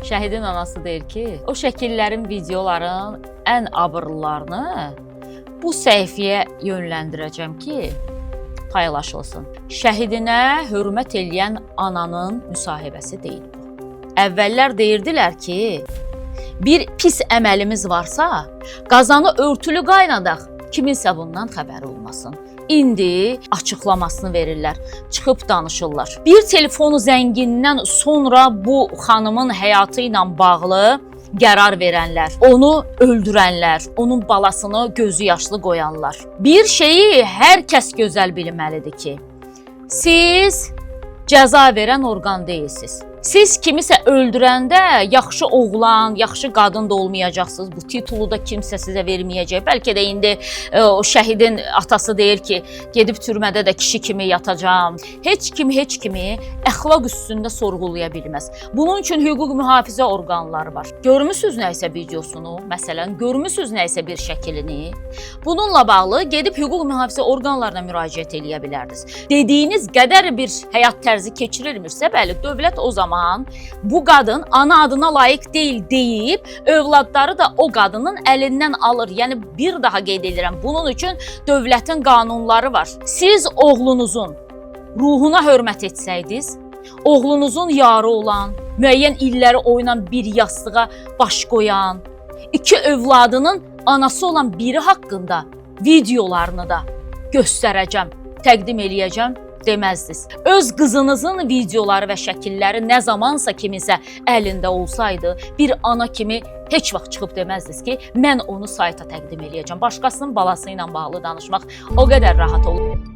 Şəhidin anası deyir ki, o şəkillərin, videoların ən abırlılarını bu səhifəyə yönləndirəcəm ki, paylaşılsın. Şəhidinə hörmət eləyən ananın müsahibəsi deyil bu. Əvvəllər deyirdilər ki, bir pis əməlimiz varsa, qazanı örtülü qaynadaq, kiminsə bundan xəbəri olmasın. İndi açıqlamasını verirlər, çıxıb danışırlar. Bir telefon zəngindən sonra bu xanımın həyatı ilə bağlı qərar verənlər, onu öldürənlər, onun balasını gözü yaşlı qoyanlar. Bir şeyi hər kəs gözəl bilməlidir ki, siz cəza verən orqan deyilsiniz. Siz kimisə öldürəndə yaxşı oğlan, yaxşı qadın da olmayacaqsınız. Bu titulu da kimsə sizə verməyəcək. Bəlkə də indi o şəhidin atası deyir ki, gedib türmədə də kişi kimi yatacağam. Heç kimi əxlaq üstündə sorğulaya bilməz. Bunun üçün hüquq mühafizə orqanları var. Görmüsünüz nəyisə videosunu, məsələn, görmüsünüz nəyisə bir şəklini. Bununla bağlı gedib hüquq mühafizə orqanlarına müraciət eləyə bilərdiniz. Dediyiniz qədər bir həyat tərzi keçirilmirsə, bəli, dövlət o zaman bu qadın ana adına layiq deyil deyib, övladları da o qadının əlindən alır. Yəni bir daha qeyd edirəm, bunun üçün dövlətin qanunları var. Siz oğlunuzun ruhuna hörmət etsəydiniz, oğlunuzun yarı olan, müəyyən illəri oynan bir yastığa baş qoyan, iki övladının anası olan biri haqqında videolarını da göstərəcəm, təqdim eləyəcəm deməzdiniz. Öz qızınızın videoları və şəkilləri nə zamansa kiminsə əlində olsaydı, bir ana kimi heç vaxt çıxıb deməzdiniz ki, mən onu sayta təqdim eləyəcəm. Başqasının balası ilə bağlı danışmaq o qədər rahat olur.